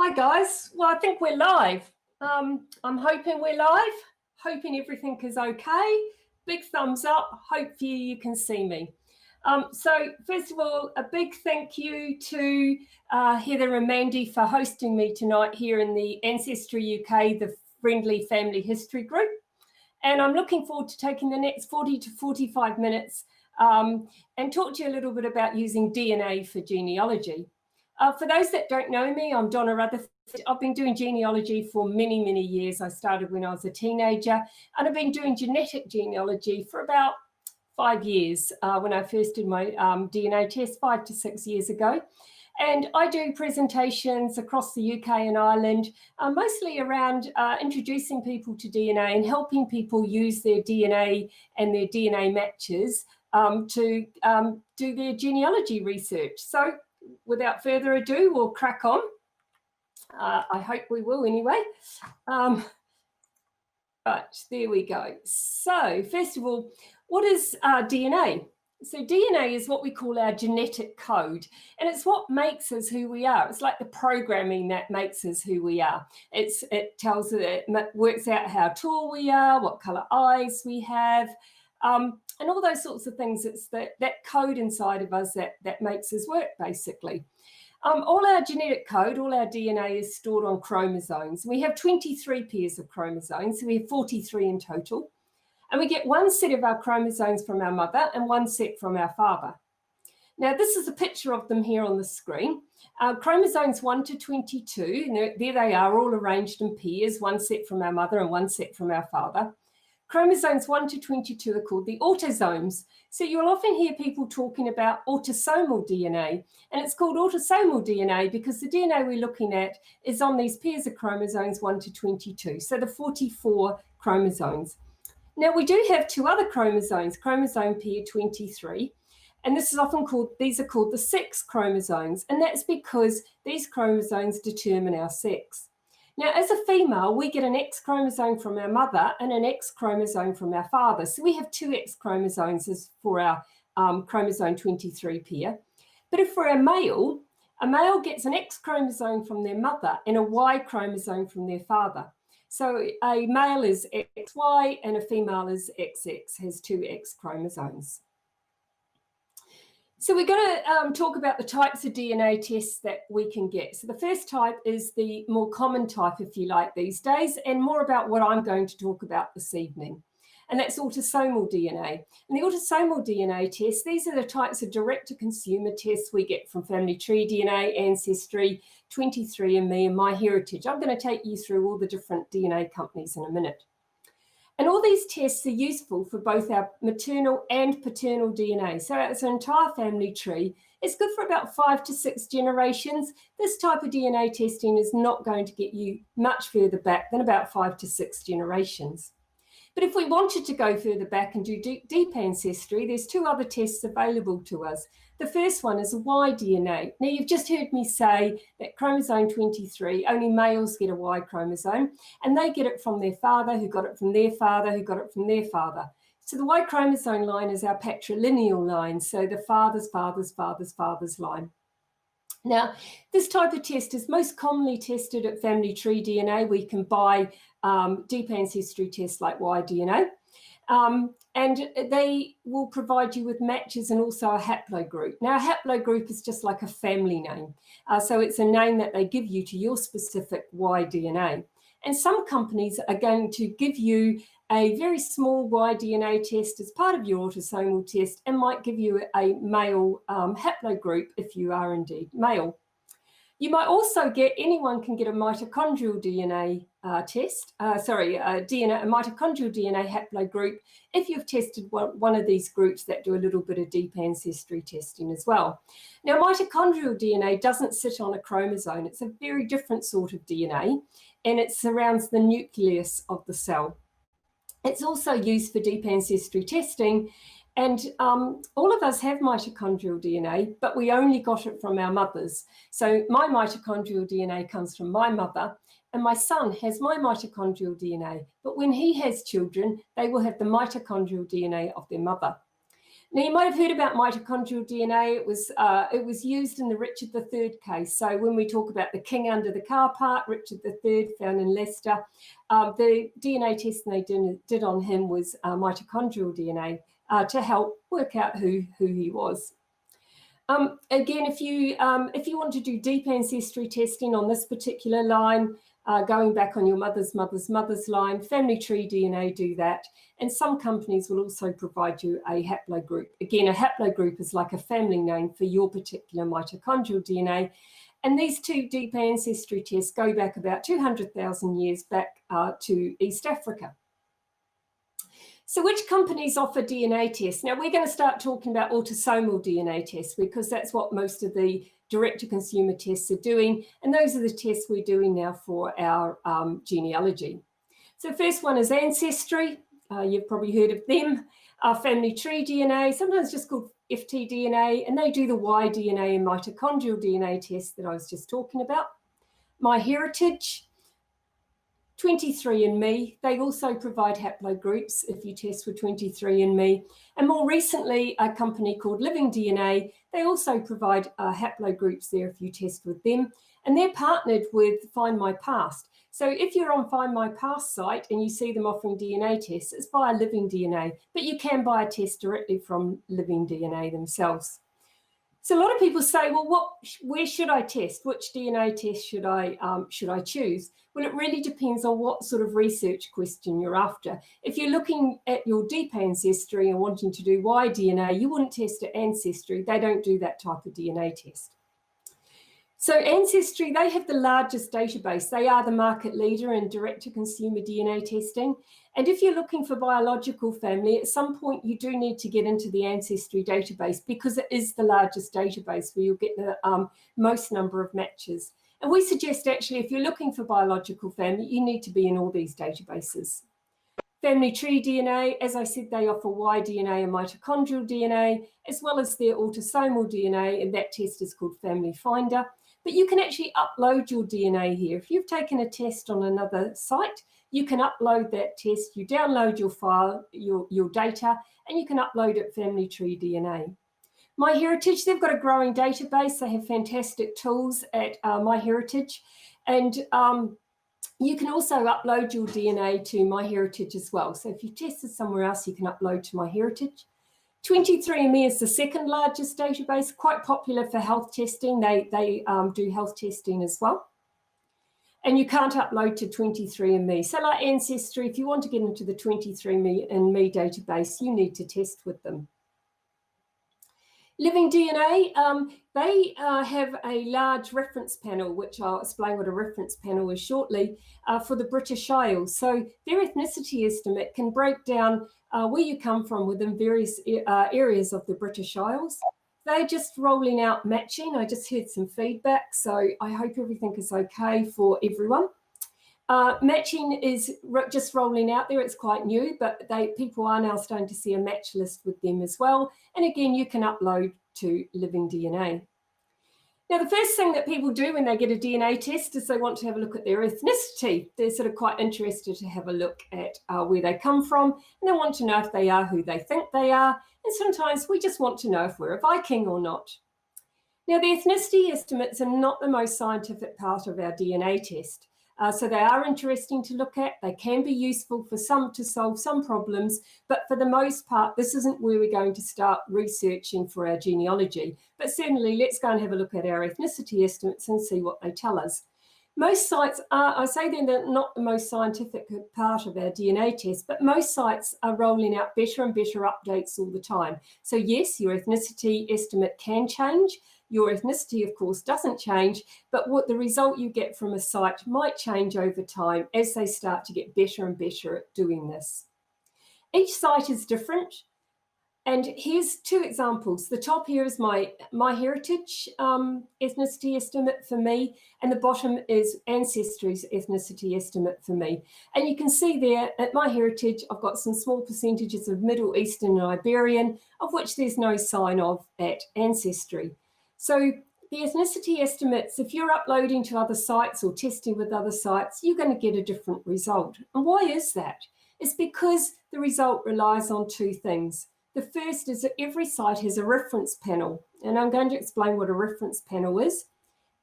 Hi guys, well I think we're live. I'm hoping we're live, hoping everything is okay. Big thumbs up, hopefully you can see me. So first of all, a big thank you to Heather and Mandy for hosting me tonight here in the Ancestry UK, the Friendly Family History Group. And I'm looking forward to taking the next 40 to 45 minutes and talk to you a little bit about using DNA for genealogy. For those that don't know me, I'm Donna Rutherford. I've been doing genealogy for many, many years. I started when I was a teenager, and I've been doing genetic genealogy for about 5 years when I first did my DNA test 5 to 6 years ago. And I do presentations across the UK and Ireland, mostly around introducing people to DNA and helping people use their DNA and their DNA matches to do their genealogy research. So without further ado, we'll crack on. I hope we will anyway. But there we go. So first of all, what is DNA? So DNA is what we call our genetic code, and it's what makes us who we are. It's like the programming that makes us who we are. It tells it works out how tall we are, what color eyes we have, and all those sorts of things. It's that code inside of us that makes us work, basically. All our genetic code, all our DNA is stored on chromosomes. We have 23 pairs of chromosomes, so we have 43 in total. And we get one set of our chromosomes from our mother and one set from our father. Now, this is a picture of them here on the screen. Chromosomes 1 to 22, and there they are, all arranged in pairs, one set from our mother and one set from our father. Chromosomes 1 to 22 are called the autosomes. So you'll often hear people talking about autosomal DNA, and it's called autosomal DNA because the DNA we're looking at is on these pairs of chromosomes 1 to 22, so the 44 chromosomes. Now we do have two other chromosomes, chromosome pair 23, and this is often called, these are called the sex chromosomes, and that's because these chromosomes determine our sex. Now, as a female, we get an X chromosome from our mother and an X chromosome from our father. So we have two X chromosomes as for our chromosome 23 pair. But if we're a male gets an X chromosome from their mother and a Y chromosome from their father. So a male is XY and a female is XX, has two X chromosomes. So we're going to talk about the types of DNA tests that we can get. So the first type is the more common type, if you like, these days, and more about what I'm going to talk about this evening. And that's autosomal DNA. And the autosomal DNA tests, these are the types of direct-to-consumer tests we get from Family Tree DNA, Ancestry, 23andMe, and MyHeritage. I'm going to take you through all the different DNA companies in a minute. And all these tests are useful for both our maternal and paternal DNA. So it's an entire family tree. It's good for about 5 to 6 generations. This type of DNA testing is not going to get you much further back than about 5 to 6 generations. But if we wanted to go further back and do deep ancestry, there's two other tests available to us. The first one is a Y DNA. Now, you've just heard me say that chromosome 23, only males get a Y chromosome, and they get it from their father, who got it from their father, who got it from their father. So the Y chromosome line is our patrilineal line, so the father's father's father's father's line. Now, this type of test is most commonly tested at Family Tree DNA. We can buy deep ancestry tests like Y DNA. And they will provide you with matches and also a haplogroup. Now, a haplogroup is just like a family name. So it's a name that they give you to your specific Y DNA. And some companies are going to give you a very small Y DNA test as part of your autosomal test and might give you a male haplogroup if you are indeed male. You might also get, anyone can get a mitochondrial DNA test, a mitochondrial DNA haplogroup if you've tested one of these groups that do a little bit of deep ancestry testing as well. Now, mitochondrial DNA doesn't sit on a chromosome. It's a very different sort of DNA, and it surrounds the nucleus of the cell. It's also used for deep ancestry testing. And all of us have mitochondrial DNA, but we only got it from our mothers. So my mitochondrial DNA comes from my mother, and my son has my mitochondrial DNA. But when he has children, they will have the mitochondrial DNA of their mother. Now, you might have heard about mitochondrial DNA. It was used in the Richard III case. So when we talk about the king under the car park, Richard III, found in Leicester, the DNA test they did on him was mitochondrial DNA to help work out who he was. Again, if you want to do deep ancestry testing on this particular line, going back on your mother's line, family tree DNA do that. And some companies will also provide you a haplogroup. Again, a haplogroup is like a family name for your particular mitochondrial DNA. And these two deep ancestry tests go back about 200,000 years back to East Africa. So which companies offer DNA tests? Now, we're going to start talking about autosomal DNA tests because that's what most of the direct-to-consumer tests are doing. And those are the tests we're doing now for our genealogy. So first one is Ancestry. You've probably heard of them. Family tree DNA, sometimes just called ftDNA, and they do the Y-DNA and mitochondrial DNA tests that I was just talking about. MyHeritage. 23andMe, they also provide haplogroups if you test with 23andMe. And more recently, a company called Living DNA, they also provide haplogroups there if you test with them. And they're partnered with Find My Past. So if you're on Find My Past site and you see them offering DNA tests, it's via Living DNA, but you can buy a test directly from Living DNA themselves. So a lot of people say, well, where should I test? Which DNA test should I choose? Well, it really depends on what sort of research question you're after. If you're looking at your deep ancestry and wanting to do Y-DNA, you wouldn't test at Ancestry. They don't do that type of DNA test. So Ancestry, they have the largest database. They are the market leader in direct-to-consumer DNA testing. And if you're looking for biological family, at some point you do need to get into the Ancestry database because it is the largest database where you'll get the most number of matches. And we suggest actually if you're looking for biological family, you need to be in all these databases. Family tree DNA, as I said, they offer Y-DNA and mitochondrial DNA, as well as their autosomal DNA, and that test is called Family Finder. But you can actually upload your DNA here. If you've taken a test on another site, you can upload that test, you download your file, your data, and you can upload it Family Tree DNA. MyHeritage, they've got a growing database. They have fantastic tools at MyHeritage. And you can also upload your DNA to MyHeritage as well. So if you tested somewhere else, you can upload to MyHeritage. 23andMe is the second largest database, quite popular for health testing. They do health testing as well. And you can't upload to 23andMe. So like Ancestry, if you want to get into the 23andMe database, you need to test with them. Living DNA, they have a large reference panel, which I'll explain what a reference panel is shortly, for the British Isles. So their ethnicity estimate can break down where you come from within various areas of the British Isles. They're just rolling out matching. I just heard some feedback, so I hope everything is okay for everyone. Matching is just rolling out there. It's quite new, but people are now starting to see a match list with them as well. And again, you can upload to Living DNA. Now, the first thing that people do when they get a DNA test is they want to have a look at their ethnicity. They're sort of quite interested to have a look at where they come from, and they want to know if they are who they think they are. And sometimes we just want to know if we're a Viking or not. Now, the ethnicity estimates are not the most scientific part of our DNA test. So they are interesting to look at. They can be useful for some to solve some problems, but for the most part, this isn't where we're going to start researching for our genealogy. But certainly, let's go and have a look at our ethnicity estimates and see what they tell us. Most sites are, I say they're not the most scientific part of our DNA test, but most sites are rolling out better and better updates all the time. So yes, your ethnicity estimate can change. Your ethnicity, of course, doesn't change, but what the result you get from a site might change over time as they start to get better and better at doing this. Each site is different. And here's two examples. The top here is MyHeritage ethnicity estimate for me, and the bottom is Ancestry's ethnicity estimate for me. And you can see there at MyHeritage, I've got some small percentages of Middle Eastern and Iberian, of which there's no sign of at Ancestry. So the ethnicity estimates, if you're uploading to other sites or testing with other sites, you're going to get a different result. And why is that? It's because the result relies on two things. The first is that every site has a reference panel, and I'm going to explain what a reference panel is.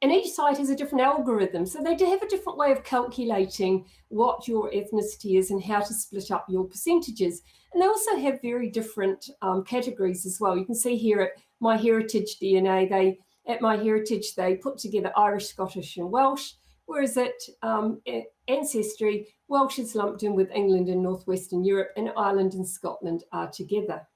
And each site has a different algorithm, so they do have a different way of calculating what your ethnicity is and how to split up your percentages. And they also have very different categories as well. You can see here at MyHeritage DNA, at MyHeritage, they put together Irish, Scottish and Welsh, whereas at Ancestry, Welsh is lumped in with England and Northwestern Europe, and Ireland and Scotland are together.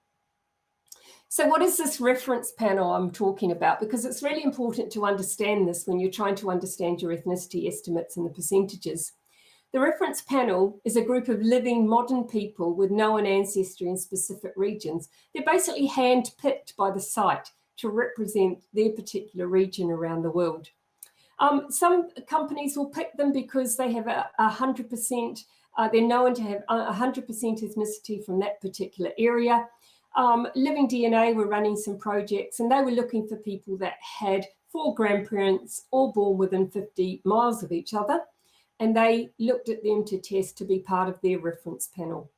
So what is this reference panel I'm talking about? Because it's really important to understand this when you're trying to understand your ethnicity estimates and the percentages. The reference panel is a group of living modern people with known ancestry in specific regions. They're basically hand-picked by the site to represent their particular region around the world. Some companies will pick them because they have 100%, they're known to have 100% ethnicity from that particular area. Living DNA were running some projects, and they were looking for people that had 4 grandparents all born within 50 miles of each other, and they looked at them to test to be part of their reference panel.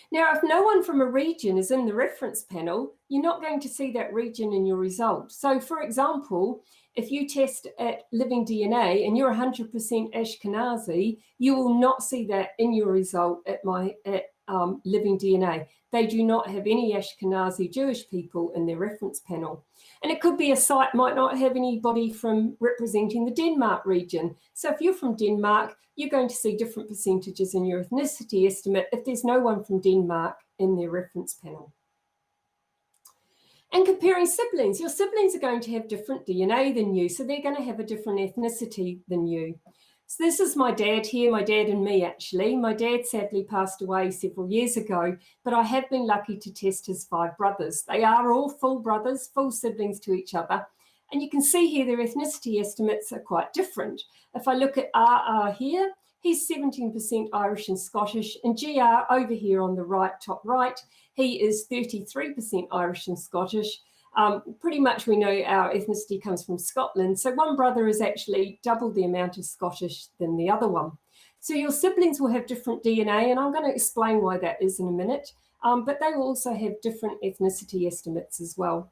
Now, if no one from a region is in the reference panel, you're not going to see that region in your result. So, for example, if you test at Living DNA and you're 100% Ashkenazi, you will not see that in your result at Living DNA. They do not have any Ashkenazi Jewish people in their reference panel. And it could be a site might not have anybody from representing the Denmark region. So if you're from Denmark, you're going to see different percentages in your ethnicity estimate if there's no one from Denmark in their reference panel. And comparing siblings, your siblings are going to have different DNA than you, so they're going to have a different ethnicity than you. So this is my dad here, my dad and me actually. My dad sadly passed away several years ago, but I have been lucky to test his 5 brothers. They are all full brothers, full siblings to each other. And you can see here their ethnicity estimates are quite different. If I look at RR here, he's 17% Irish and Scottish, and GR over here on the right, top right, he is 33% Irish and Scottish. Pretty much we know our ethnicity comes from Scotland. So one brother is actually double the amount of Scottish than the other one. So your siblings will have different DNA, and I'm going to explain why that is in a minute. But they will also have different ethnicity estimates as well.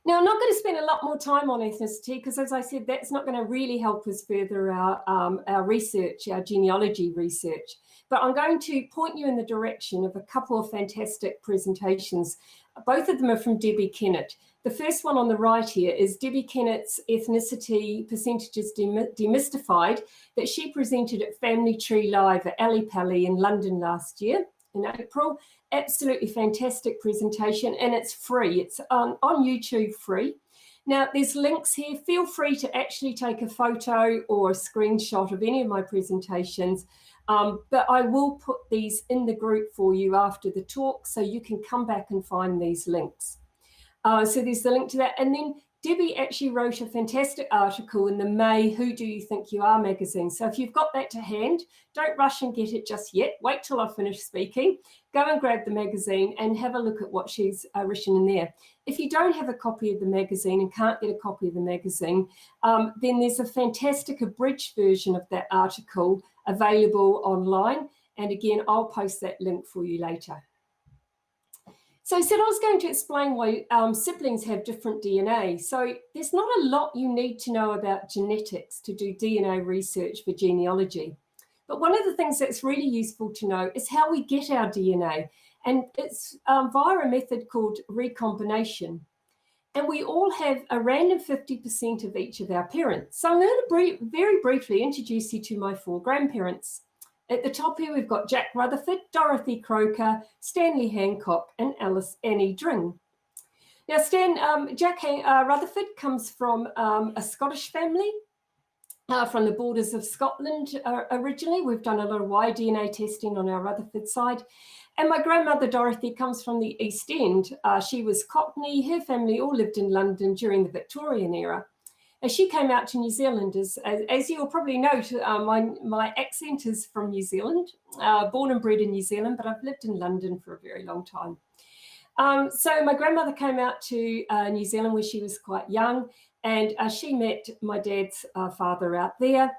Now, I'm not going to spend a lot more time on ethnicity because, as I said, that's not going to really help us further our research, our genealogy research. But I'm going to point you in the direction of a couple of fantastic presentations. Both of them are from Debbie Kenneth. The first one on the right here is Debbie Kenneth's Ethnicity Percentages Demystified that she presented at Family Tree Live at Ali Pali in London last year in April. Absolutely fantastic presentation, and it's free. It's on YouTube free. Now, there's links here. Feel free to actually take a photo or a screenshot of any of my presentations, but I will put these in the group for you after the talk, so you can come back and find these links. So there's the link to that. And then Debbie actually wrote a fantastic article in the May Who Do You Think You Are magazine. So if you've got that to hand, don't rush and get it just yet. Wait till I finish speaking. Go and grab the magazine and have a look at what she's written in there. If you don't have a copy of the magazine and can't get a copy of the magazine, then there's a fantastic abridged version of that article available online. And again, I'll post that link for you later. So I said I was going to explain why siblings have different DNA. So there's not a lot you need to know about genetics to do DNA research for genealogy. But one of the things that's really useful to know is how we get our DNA. And it's via a method called recombination. And we all have a random 50% of each of our parents. So I'm going to very briefly introduce you to my 4 grandparents. At the top here, we've got Jack Rutherford, Dorothy Croker, Stanley Hancock, and Annie Dring. Now, Jack Rutherford comes from a Scottish family from the borders of Scotland originally. We've done a lot of Y-DNA testing on our Rutherford side. And my grandmother, Dorothy, comes from the East End. She was Cockney. Her family all lived in London during the Victorian era. And she came out to New Zealand, as you'll probably note, my accent is from New Zealand, born and bred in New Zealand, but I've lived in London for a very long time. So my grandmother came out to New Zealand when she was quite young, and she met my dad's father out there.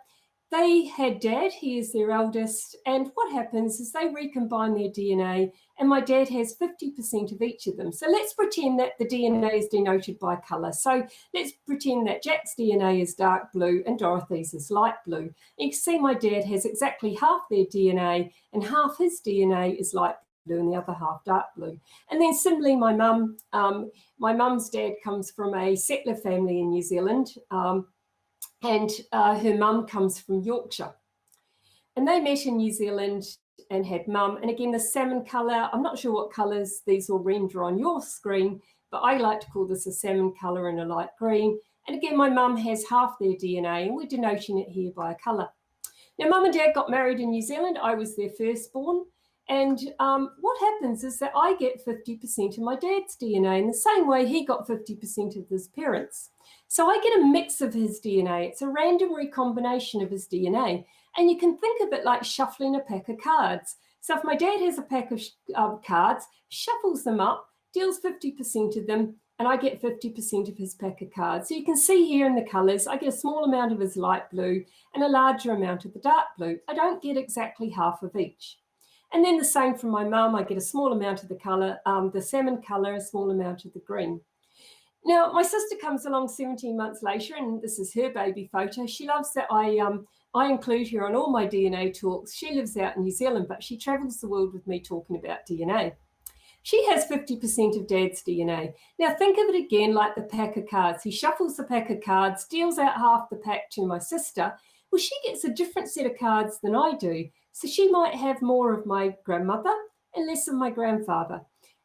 They had dad, he is their eldest, and what happens is they recombine their DNA, and my dad has 50% of each of them. So let's pretend that the DNA is denoted by colour. So let's pretend that Jack's DNA is dark blue and Dorothy's is light blue. And you can see my dad has exactly half their DNA, and half his DNA is light blue and the other half dark blue. And then similarly, my mum's dad comes from a settler family in New Zealand, and her mum comes from Yorkshire. And they met in New Zealand and had mum. And again, the salmon colour, I'm not sure what colours these will render on your screen, but I like to call this a salmon colour and a light green. And again, my mum has half their DNA, and we're denoting it here by a colour. Now, mum and dad got married in New Zealand. I was their firstborn. And what happens is that I get 50% of my dad's DNA in the same way he got 50% of his parents. So I get a mix of his DNA. It's a random recombination of his DNA. And you can think of it like shuffling a pack of cards. So if my dad has a pack of cards, shuffles them up, deals 50% of them, and I get 50% of his pack of cards. So you can see here in the colours, I get a small amount of his light blue and a larger amount of the dark blue. I don't get exactly half of each. And then the same from my mum, I get a small amount of the colour, the salmon colour, a small amount of the green. Now, my sister comes along 17 months later, and this is her baby photo. She loves that I include her on all my DNA talks. She lives out in New Zealand, but she travels the world with me talking about DNA. She has 50% of dad's DNA. Now, think of it again like the pack of cards. He shuffles the pack of cards, deals out half the pack to my sister. Well, she gets a different set of cards than I do. So she might have more of my grandmother and less of my grandfather.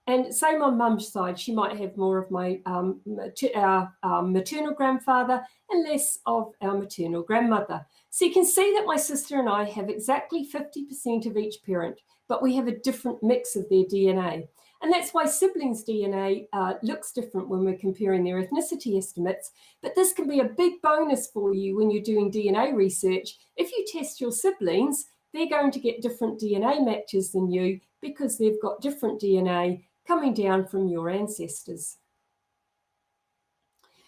And same on mum's side, she might have more of my our maternal grandfather and less of our maternal grandmother. So you can see that my sister and I have exactly 50% of each parent, but we have a different mix of their DNA. And that's why siblings' DNA looks different when we're comparing their ethnicity estimates. But this can be a big bonus for you when you're doing DNA research. If you test your siblings, they're going to get different DNA matches than you because they've got different DNA coming down from your ancestors.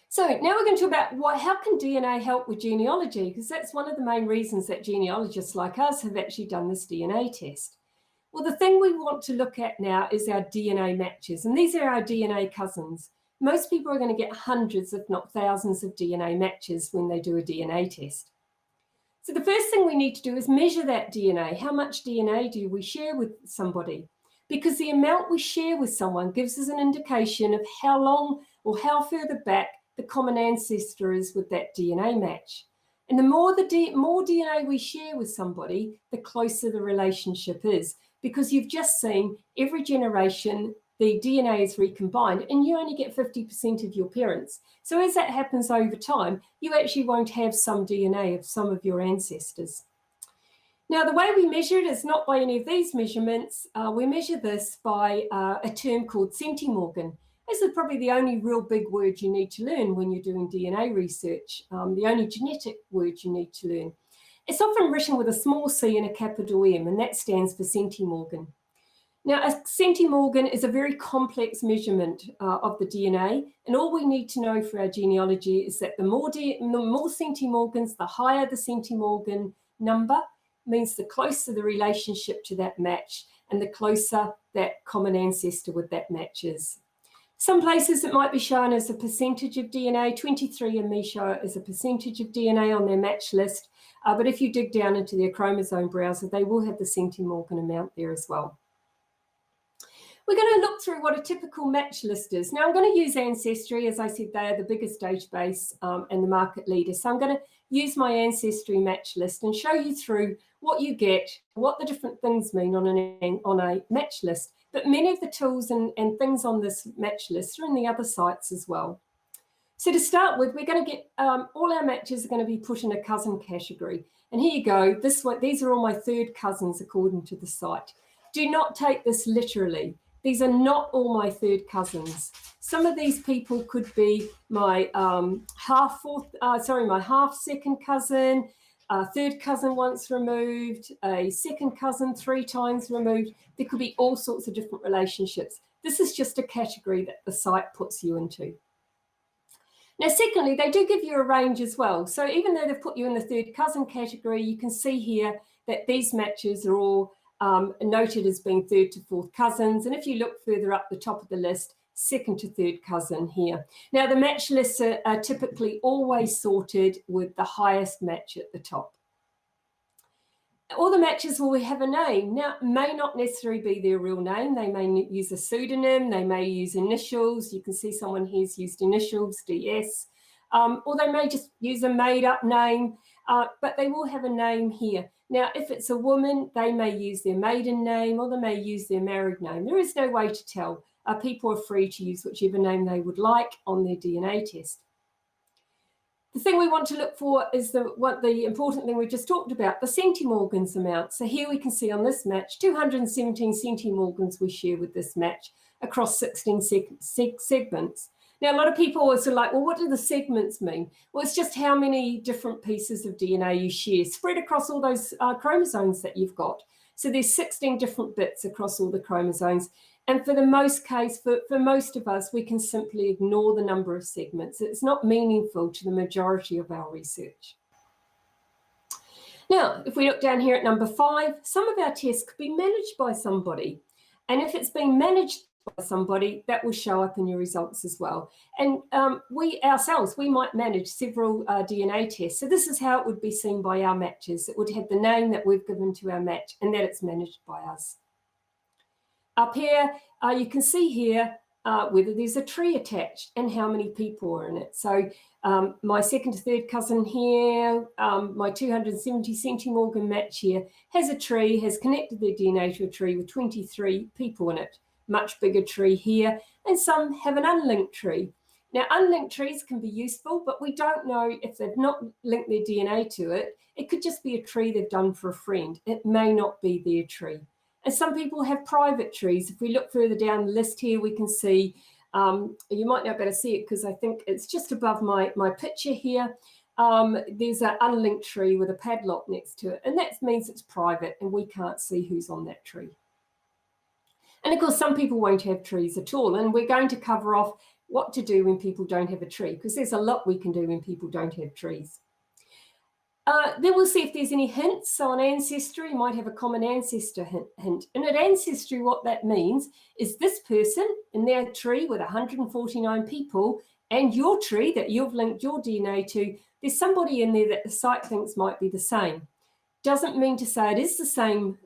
So now we're going to talk about how can DNA help with genealogy, because that's one of the main reasons that genealogists like us have actually done this DNA test. Well, the thing we want to look at now is our DNA matches, and these are our DNA cousins. Most people are going to get hundreds, if not thousands, of DNA matches when they do a DNA test. So the first thing we need to do is measure that DNA. How much DNA do we share with somebody? Because the amount we share with someone gives us an indication of how long or how further back the common ancestor is with that DNA match. And the more DNA we share with somebody, the closer the relationship is, because you've just seen every generation, the DNA is recombined and you only get 50% of your parents. So as that happens over time, you actually won't have some DNA of some of your ancestors. Now, the way we measure it is not by any of these measurements. We measure this by a term called Centrimorgan. This is probably the only real big word you need to learn when you're doing DNA research, the only genetic word you need to learn. It's often written with a small c and a capital M, and that stands for Centrimorgan. Now, a Centrimorgan is a very complex measurement of the DNA, and all we need to know for our genealogy is that the more Centrimorgans, the higher the Centrimorgan number, means the closer the relationship to that match and the closer that common ancestor with that match is. Some places it might be shown as a percentage of DNA. 23andMe show it as a percentage of DNA on their match list. But if you dig down into their chromosome browser, they will have the Centrimorgan amount there as well. We're going to look through what a typical match list is. Now, I'm going to use Ancestry. As I said, they are the biggest database and the market leader. So I'm going to use my Ancestry match list and show you through what you get, what the different things mean on a match list. But many of the tools and things on this match list are in the other sites as well. So to start with, we're going to get all our matches are going to be put in a cousin category. And here you go. These are all my third cousins according to the site. Do not take this literally. These are not all my third cousins. Some of these people could be my half second cousin, third cousin once removed, a second cousin 3 times removed. There could be all sorts of different relationships. This is just a category that the site puts you into. Now, secondly, they do give you a range as well. So even though they've put you in the third cousin category, you can see here that these matches are all noted as being third to fourth cousins. And if you look further up the top of the list, second to third cousin here. Now, the match lists are typically always sorted with the highest match at the top. All the matches will have a name. Now, it may not necessarily be their real name. They may use a pseudonym. They may use initials. You can see someone here's used initials, DS. Or they may just use a made-up name, but they will have a name here. Now, if it's a woman, they may use their maiden name or they may use their married name. There is no way to tell. People are free to use whichever name they would like on their DNA test. The thing we want to look for is the important thing we just talked about, the centimorgans amount. So here we can see on this match, 217 centimorgans we share with this match across 16 segments. Now, a lot of people are sort of like, well, what do the segments mean? Well, it's just how many different pieces of DNA you share, spread across all those chromosomes that you've got. So there's 16 different bits across all the chromosomes. And for the most case, for most of us, we can simply ignore the number of segments. It's not meaningful to the majority of our research. Now, if we look down here at number 5, some of our tests could be managed by somebody. And if it's being managed by somebody, that will show up in your results as well. And we ourselves, we might manage several DNA tests. So this is how it would be seen by our matches. It would have the name that we've given to our match and that it's managed by us. Up here, you can see here whether there's a tree attached and how many people are in it. So my second to third cousin here, my 270 centimorgan match here has a tree, has connected their DNA to a tree with 23 people in it. Much bigger tree here, and some have an unlinked tree. Now, unlinked trees can be useful, but we don't know if they've not linked their DNA to it. It could just be a tree they've done for a friend. It may not be their tree. And some people have private trees. If we look further down the list here, we can see, you might not be able to see it because I think it's just above my picture here. There's an unlinked tree with a padlock next to it, and that means it's private and we can't see who's on that tree. And of course, some people won't have trees at all, and we're going to cover off what to do when people don't have a tree, because there's a lot we can do when people don't have trees. Then we'll see if there's any hints. So on Ancestry, you might have a common ancestor hint. And at Ancestry, what that means is this person in their tree with 149 people and your tree that you've linked your DNA to, there's somebody in there that the site thinks might be the same. Doesn't mean to say it is the same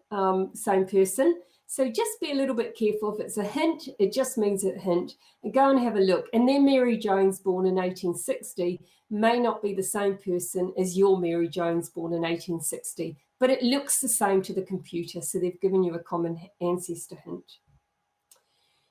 person. So just be a little bit careful. If it's a hint, it just means a hint. And go and have a look. And then Mary Jones, born in 1860, may not be the same person as your Mary Jones, born in 1860, but it looks the same to the computer. So they've given you a common ancestor hint.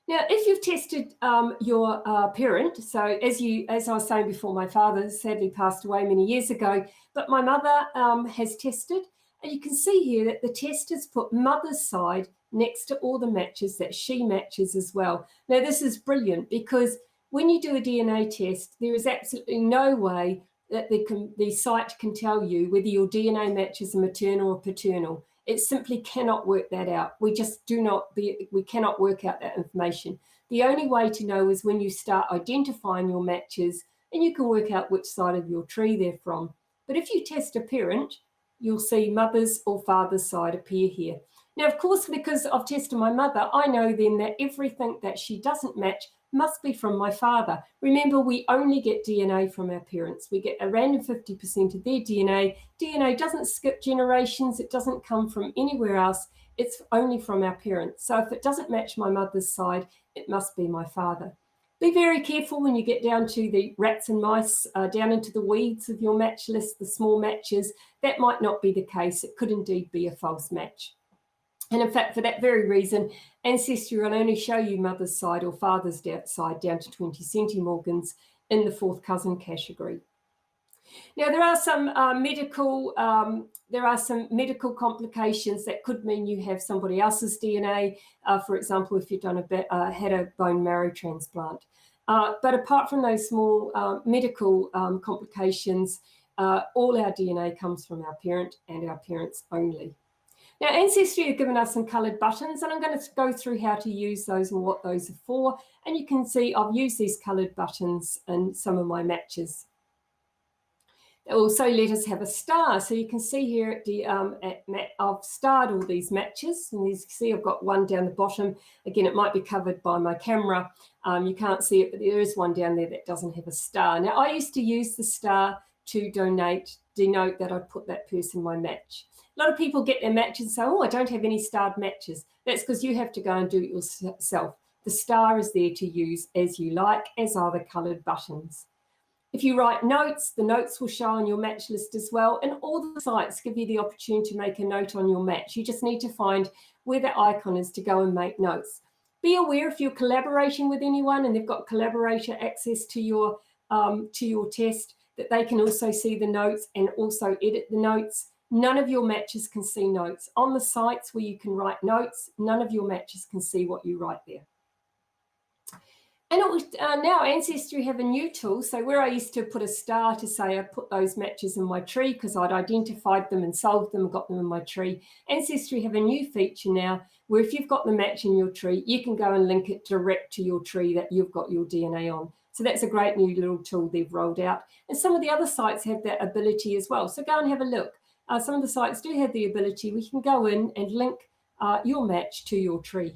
Now, if you've tested your parent, so as I was saying before, my father sadly passed away many years ago, but my mother has tested. And you can see here that the test has put mother's side next to all the matches that she matches as well. Now, this is brilliant because when you do a DNA test, there is absolutely no way that the site can tell you whether your DNA matches are maternal or paternal. It simply cannot work that out. We cannot work out that information. The only way to know is when you start identifying your matches, and you can work out which side of your tree they're from. But if you test a parent, you'll see mother's or father's side appear here. Now, of course, because I've tested my mother, I know then that everything that she doesn't match must be from my father. Remember, we only get DNA from our parents. We get a random 50% of their DNA. DNA doesn't skip generations. It doesn't come from anywhere else. It's only from our parents. So if it doesn't match my mother's side, it must be my father. Be very careful when you get down to the rats and mice, down into the weeds of your match list, the small matches. That might not be the case. It could indeed be a false match. And in fact, for that very reason, Ancestry will only show you mother's side or father's side down to 20 centimorgans in the fourth cousin category. Now, there are some medical complications that could mean you have somebody else's DNA. For example, if you've done had a bone marrow transplant. But apart from those small medical complications, all our DNA comes from our parent and our parents only. Now, Ancestry have given us some coloured buttons, and I'm going to go through how to use those and what those are for. And you can see I've used these coloured buttons in some of my matches. They also let us have a star. So you can see here at the I've starred all these matches, and you can see I've got one down the bottom. Again, it might be covered by my camera. You can't see it, but there is one down there that doesn't have a star. Now, I used to use the star to denote that I'd put that person in my match. A lot of people get their matches and say, oh, I don't have any starred matches. That's because you have to go and do it yourself. The star is there to use as you like, as are the coloured buttons. If you write notes, the notes will show on your match list as well. And all the sites give you the opportunity to make a note on your match. You just need to find where the icon is to go and make notes. Be aware if you're collaborating with anyone and they've got collaborator access to your test, that they can also see the notes and also edit the notes. None of your matches can see notes. On the sites where you can write notes, none of your matches can see what you write there. And now Ancestry have a new tool. So where I used to put a star to say I put those matches in my tree because I'd identified them and solved them and got them in my tree, Ancestry have a new feature now where if you've got the match in your tree, you can go and link it direct to your tree that you've got your DNA on. So that's a great new little tool they've rolled out. And some of the other sites have that ability as well. So go and have a look. Some of the sites do have the ability. We can go in and link your match to your tree.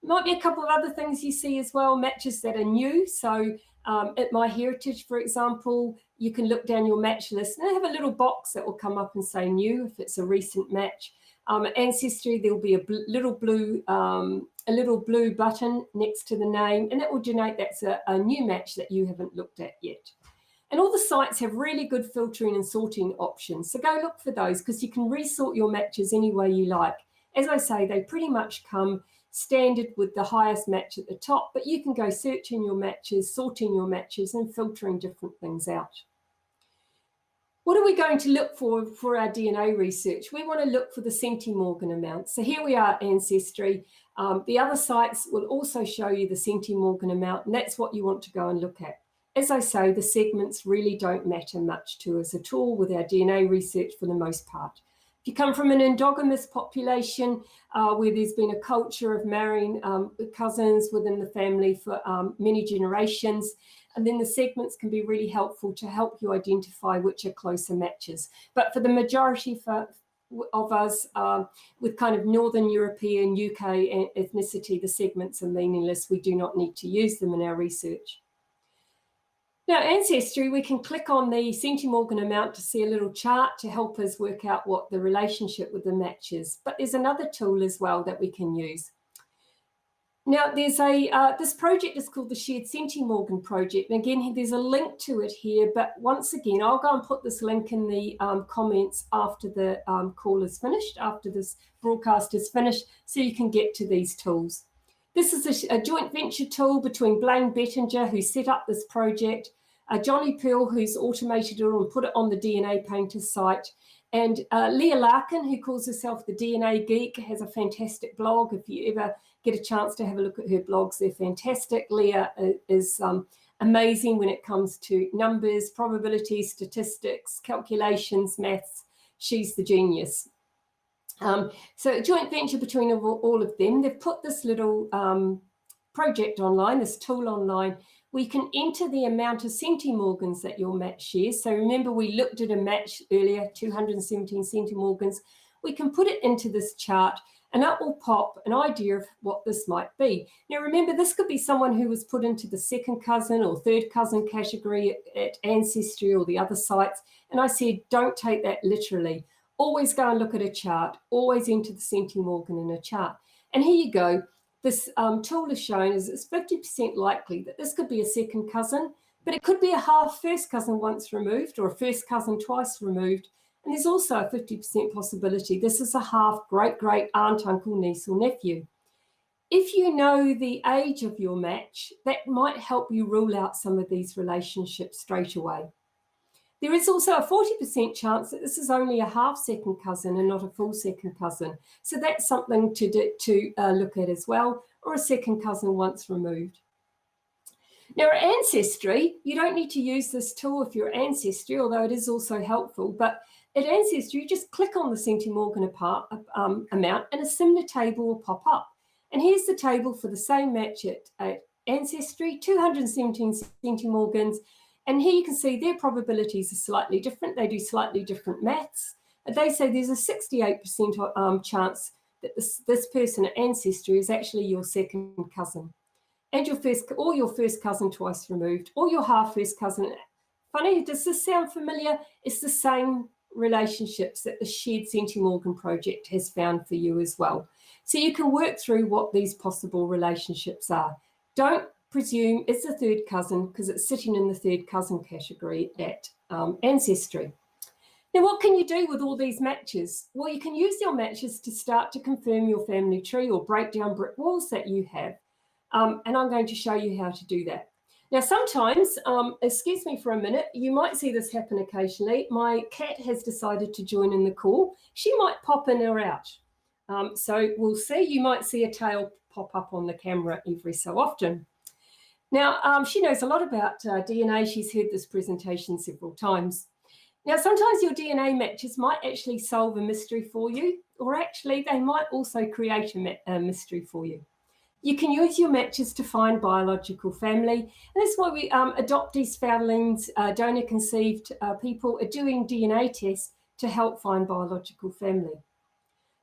Might be a couple of other things you see as well, matches that are new. So at MyHeritage, for example, you can look down your match list and they have a little box that will come up and say new if it's a recent match. At Ancestry, there'll be a little blue button next to the name, and that will denote that's a new match that you haven't looked at yet. And all the sites have really good filtering and sorting options. So go look for those because you can resort your matches any way you like. As I say, they pretty much come standard with the highest match at the top, but you can go searching your matches, sorting your matches and filtering different things out. What are we going to look for our DNA research? We want to look for the Centrimorgan amount. So here we are, Ancestry. The other sites will also show you the Centrimorgan amount, and that's what you want to go and look at. As I say, the segments really don't matter much to us at all with our DNA research for the most part. If you come from an endogamous population where there's been a culture of marrying cousins within the family for many generations, and then the segments can be really helpful to help you identify which are closer matches. But for the majority of us with kind of Northern European, UK ethnicity, the segments are meaningless. We do not need to use them in our research. Now, Ancestry, we can click on the Centrimorgan amount to see a little chart to help us work out what the relationship with the match is. But there's another tool as well that we can use. Now, there's this project is called the Shared Centrimorgan Project. And again, there's a link to it here. But once again, I'll go and put this link in the comments after the call is finished, after this broadcast is finished, so you can get to these tools. This is a joint venture tool between Blaine Bettinger, who set up this project, Johnny Pearl, who's automated it and put it on the DNA Painter site, and Leah Larkin, who calls herself the DNA Geek, has a fantastic blog. If you ever get a chance to have a look at her blogs, they're fantastic. Leah is amazing when it comes to numbers, probabilities, statistics, calculations, maths. She's the genius. So a joint venture between all of them. They've put this little project online, this tool online. We can enter the amount of Centrimorgans that your match shares. So remember, we looked at a match earlier, 217 Centrimorgans. We can put it into this chart and that will pop an idea of what this might be. Now, remember, this could be someone who was put into the second cousin or third cousin category at Ancestry or the other sites. And I said, don't take that literally. Always go and look at a chart, always enter the Centrimorgan in a chart. And here you go. This tool is showing is it's 50% likely that this could be a second cousin, but it could be a half first cousin once removed or a first cousin twice removed. And there's also a 50% possibility this is a half great-great aunt, uncle, niece, or nephew. If you know the age of your match, that might help you rule out some of these relationships straight away. There is also a 40% chance that this is only a half second cousin and not a full second cousin. So that's something to look at as well, or a second cousin once removed. Now, at Ancestry, you don't need to use this tool if you're Ancestry, although it is also helpful, but at Ancestry, you just click on the Centrimorgan amount and a similar table will pop up. And here's the table for the same match at Ancestry, 217 Centrimorgans. And here you can see their probabilities are slightly different. They do slightly different maths. They say there's a 68% chance that this person at Ancestry is actually your second cousin, and your first cousin twice removed, or your half first cousin. Funny, does this sound familiar? It's the same relationships that the Shared Centrimorgan project has found for you as well. So you can work through what these possible relationships are. Don't presume it's a third cousin because it's sitting in the third cousin category at Ancestry. Now, what can you do with all these matches? Well, you can use your matches to start to confirm your family tree or break down brick walls that you have. And I'm going to show you how to do that. Now, sometimes, excuse me for a minute, you might see this happen occasionally. My cat has decided to join in the call. She might pop in or out. So we'll see. You might see a tail pop up on the camera every so often. Now, she knows a lot about DNA. She's heard this presentation several times. Now, sometimes your DNA matches might actually solve a mystery for you, or actually they might also create a mystery for you. You can use your matches to find biological family. And that's why we adoptees, foundlings, donor-conceived people are doing DNA tests to help find biological family.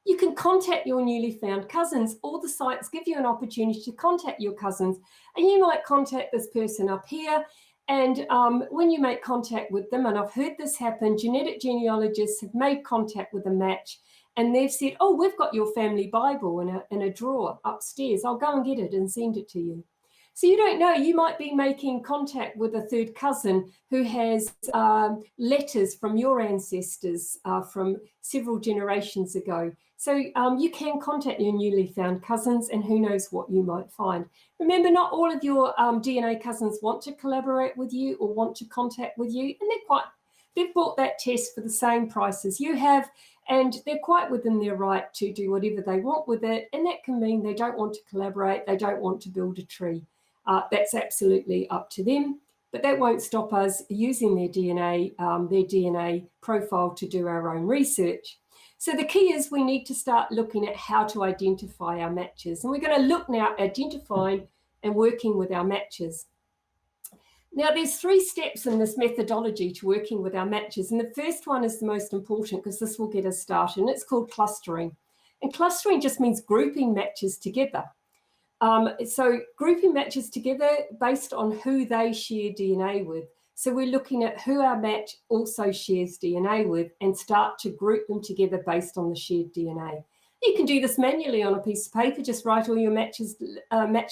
You can contact your newly found cousins. All the sites give you an opportunity to contact your cousins. And you might contact this person up here. And when you make contact with them, and I've heard this happen, genetic genealogists have made contact with a match and they've said, oh, we've got your family Bible in a drawer upstairs. I'll go and get it and send it to you. So you don't know, you might be making contact with a third cousin who has letters from your ancestors from several generations ago. So you can contact your newly found cousins and who knows what you might find. Remember, not all of your DNA cousins want to collaborate with you or want to contact with you, and they've bought that test for the same price as you have, and they're quite within their right to do whatever they want with it, and that can mean they don't want to collaborate, they don't want to build a tree. That's absolutely up to them, but that won't stop us using their DNA profile to do our own research. So the key is we need to start looking at how to identify our matches, and we're going to look now at identifying and working with our matches. Now, there's 3 steps in this methodology to working with our matches, and the first one is the most important because this will get us started, and it's called clustering. And clustering just means grouping matches together. So grouping matches together based on who they share DNA with. So we're looking at who our match also shares DNA with and start to group them together based on the shared DNA. You can do this manually on a piece of paper, just write all your match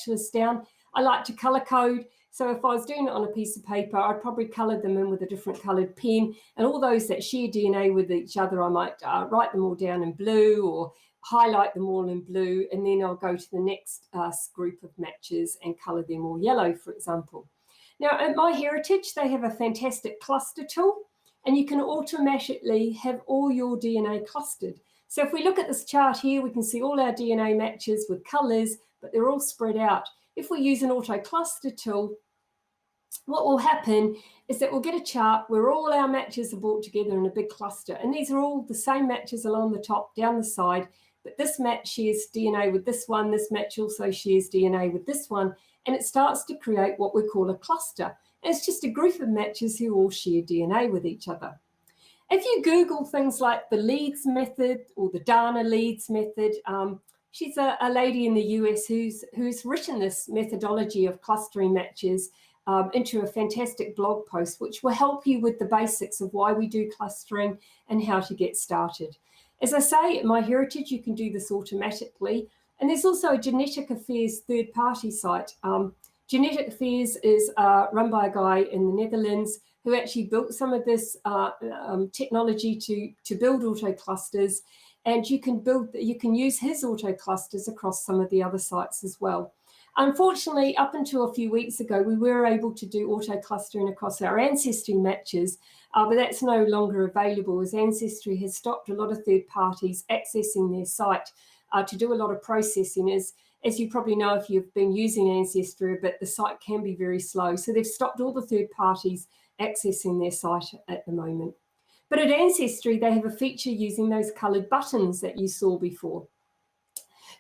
lists down. I like to color code. So if I was doing it on a piece of paper, I'd probably color them in with a different colored pen. And all those that share DNA with each other, I might write them all down in blue or highlight them all in blue. And then I'll go to the next group of matches and color them all yellow, for example. Now, at MyHeritage, they have a fantastic cluster tool, and you can automatically have all your DNA clustered. So if we look at this chart here, we can see all our DNA matches with colors, but they're all spread out. If we use an AutoCluster tool, what will happen is that we'll get a chart where all our matches are brought together in a big cluster. And these are all the same matches along the top, down the side, but this match shares DNA with this one. This match also shares DNA with this one. And it starts to create what we call a cluster. And it's just a group of matches who all share DNA with each other. If you Google things like the Leeds method or the Donna Leeds method, she's a lady in the US who's written this methodology of clustering matches into a fantastic blog post, which will help you with the basics of why we do clustering and how to get started. As I say, at MyHeritage, you can do this automatically. And there's also a Genetic Affairs third-party site. Genetic Affairs is run by a guy in the Netherlands who actually built some of this technology to build AutoClusters, and you can use his AutoClusters across some of the other sites as well. Unfortunately, up until a few weeks ago, we were able to do AutoClustering across our Ancestry matches, but that's no longer available as Ancestry has stopped a lot of third parties accessing their site to do a lot of processing. As you probably know if you've been using Ancestry, but the site can be very slow. So they've stopped all the third parties accessing their site at the moment. But at Ancestry, they have a feature using those coloured buttons that you saw before.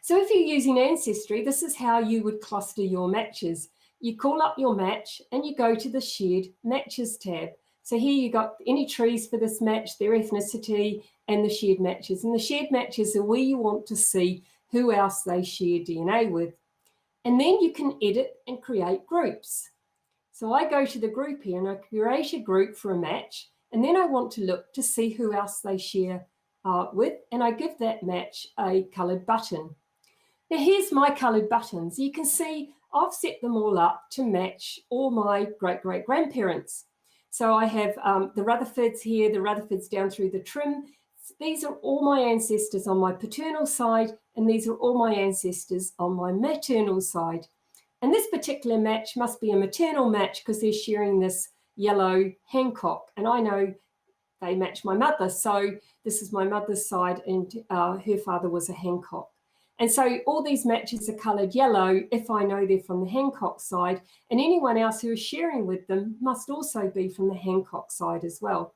So if you're using Ancestry, this is how you would cluster your matches. You call up your match and you go to the Shared Matches tab. So here you got any trees for this match, their ethnicity, and the shared matches. And the shared matches are where you want to see who else they share DNA with. And then you can edit and create groups. So I go to the group here and I create a group for a match. And then I want to look to see who else they share with. And I give that match a coloured button. Now here's my coloured buttons. You can see I've set them all up to match all my great-great-grandparents. So I have the Rutherfords here, the Rutherfords down through the trim. These are all my ancestors on my paternal side, and these are all my ancestors on my maternal side. And this particular match must be a maternal match because they're sharing this yellow Hancock. And I know they match my mother. So this is my mother's side, and her father was a Hancock. And so all these matches are coloured yellow if I know they're from the Hancock side, and anyone else who is sharing with them must also be from the Hancock side as well.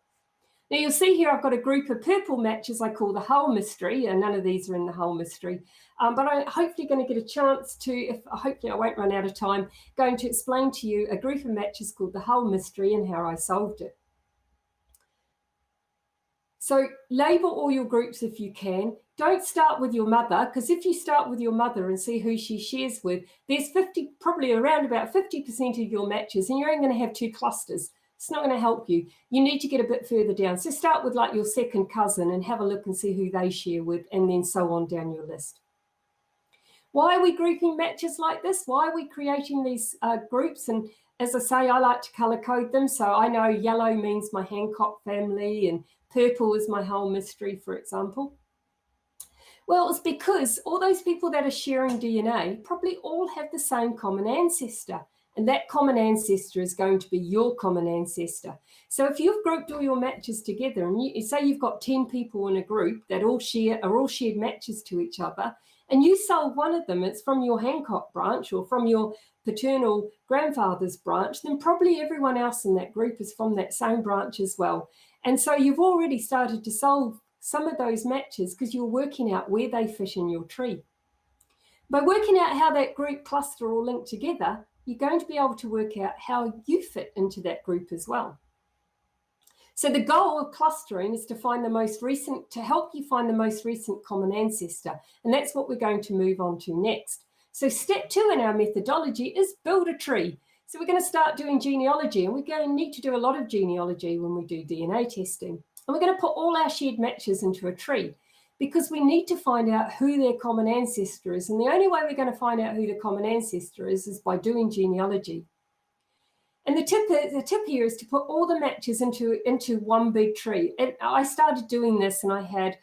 Now you'll see here I've got a group of purple matches I call the Hull Mystery, and none of these are in the Hull Mystery. But I'm hopefully going to get a chance to, hopefully I won't run out of time, going to explain to you a group of matches called the Hull Mystery and how I solved it. So label all your groups if you can. Don't start with your mother, because if you start with your mother and see who she shares with, there's probably around about 50% of your matches, and you're only going to have 2 clusters. It's not going to help you. You need to get a bit further down. So start with like your second cousin and have a look and see who they share with, and then so on down your list. Why are we grouping matches like this? Why are we creating these groups? And as I say, I like to colour code them. So I know yellow means my Hancock family and purple is my Hull Mystery, for example. Well, it's because all those people that are sharing DNA probably all have the same common ancestor. And that common ancestor is going to be your common ancestor. So if you've grouped all your matches together, and you say you've got 10 people in a group that are all shared matches to each other, and you solve one of them, it's from your Hancock branch or from your paternal grandfather's branch, then probably everyone else in that group is from that same branch as well. And so you've already started to solve some of those matches because you're working out where they fit in your tree. By working out how that group cluster all linked together, you're going to be able to work out how you fit into that group as well. So the goal of clustering is to help you find the most recent common ancestor. And that's what we're going to move on to next. So step 2 in our methodology is build a tree. So we're going to start doing genealogy, and we're going to need to do a lot of genealogy when we do DNA testing. And we're going to put all our shared matches into a tree because we need to find out who their common ancestor is. And the only way we're going to find out who the common ancestor is by doing genealogy. And the tip here is to put all the matches into one big tree. And I started doing this and I had,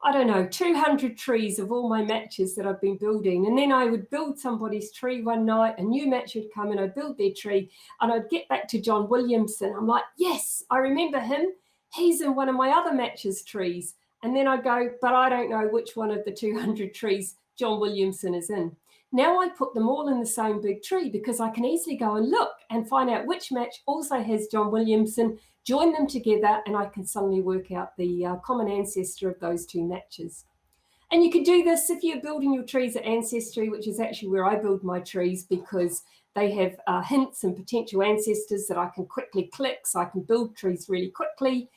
I don't know, 200 trees of all my matches that I've been building. And then I would build somebody's tree one night, a new match would come and I'd build their tree, and I'd get back to John Williamson. I'm like, yes, I remember him. He's in one of my other matches trees. And then I'd go, but I don't know which one of the 200 trees John Williamson is in. Now I put them all in the same big tree because I can easily go and look and find out which match also has John Williamson, join them together, and I can suddenly work out the common ancestor of those 2 matches. And you can do this if you're building your trees at Ancestry, which is actually where I build my trees because they have hints and potential ancestors that I can quickly click, so I can build trees really quickly.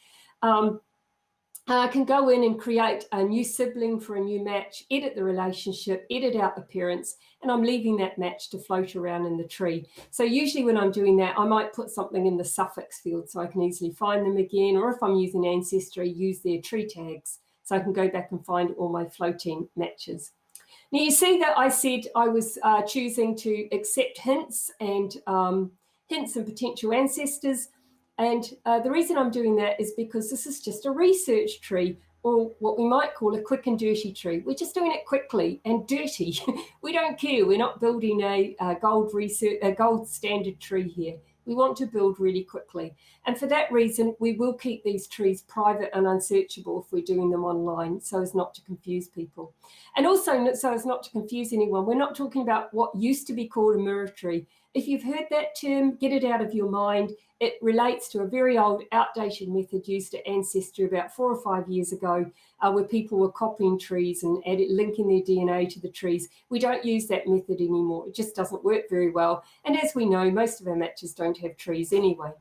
I can go in and create a new sibling for a new match, edit the relationship, edit out the parents, and I'm leaving that match to float around in the tree. So usually when I'm doing that, I might put something in the suffix field so I can easily find them again, or if I'm using Ancestry, use their tree tags so I can go back and find all my floating matches. Now you see that I said I was choosing to accept hints and potential ancestors. And the reason I'm doing that is because this is just a research tree, or what we might call a quick and dirty tree. We're just doing it quickly and dirty. We don't care. We're not building a gold standard tree here. We want to build really quickly. And for that reason, we will keep these trees private and unsearchable if we're doing them online, so as not to confuse people. And also so as not to confuse anyone, we're not talking about what used to be called a mirror tree. If you've heard that term, get it out of your mind. It relates to a very old, outdated method used at Ancestry about 4 or 5 years ago, where people were copying trees and linking their DNA to the trees. We don't use that method anymore. It just doesn't work very well. And as we know, most of our matches don't have trees anyway.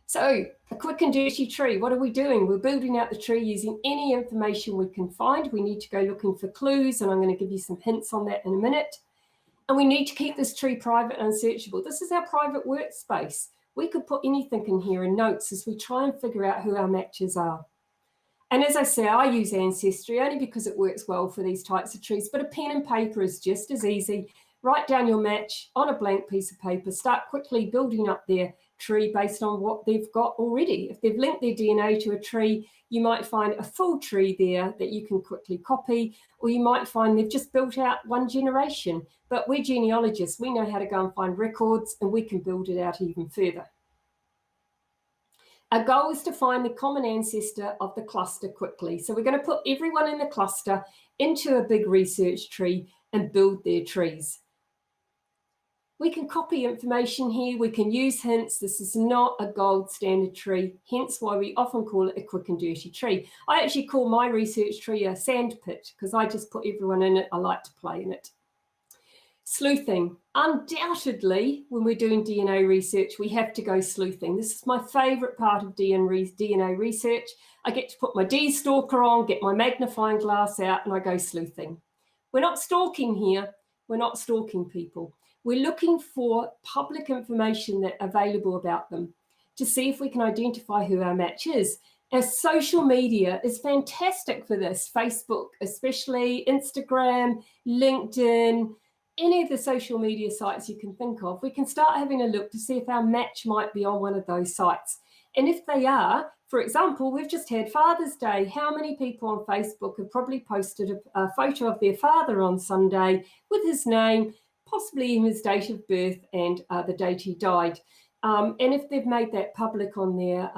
So a quick and dirty tree, what are we doing? We're building out the tree using any information we can find. We need to go looking for clues, and I'm going to give you some hints on that in a minute. And we need to keep this tree private and unsearchable. This is our private workspace. We could put anything in here in notes as we try and figure out who our matches are. And as I say, I use Ancestry only because it works well for these types of trees, but a pen and paper is just as easy. Write down your match on a blank piece of paper, start quickly building up their tree based on what they've got already. If they've linked their DNA to a tree, you might find a full tree there that you can quickly copy, or you might find they've just built out one generation. But we're genealogists, we know how to go and find records, and we can build it out even further. Our goal is to find the common ancestor of the cluster quickly. So we're going to put everyone in the cluster into a big research tree and build their trees. We can copy information here, we can use hints. This is not a gold standard tree, hence why we often call it a quick and dirty tree. I actually call my research tree a sand pit because I just put everyone in it. I like to play in it. Sleuthing. Undoubtedly, when we're doing DNA research, we have to go sleuthing. This is my favorite part of DNA research. I get to put my D-stalker on, get my magnifying glass out, and I go sleuthing. We're not stalking here. We're not stalking people. We're looking for public information that's available about them to see if we can identify who our match is. Our social media is fantastic for this. Facebook, especially Instagram, LinkedIn, any of the social media sites you can think of. We can start having a look to see if our match might be on one of those sites. And if they are, for example, we've just had Father's Day. How many people on Facebook have probably posted a photo of their father on Sunday with his name, possibly even his date of birth and the date he died. And if they've made that public on their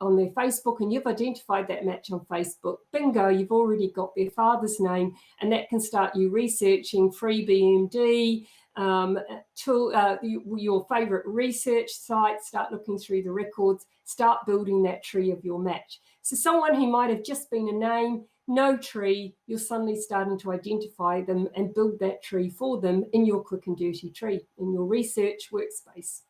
Facebook and you've identified that match on Facebook, bingo, you've already got their father's name, and that can start you researching free BMD, your favorite research site, start looking through the records, start building that tree of your match. So someone who might have just been a name, no tree, you're suddenly starting to identify them and build that tree for them in your quick and dirty tree, in your research workspace.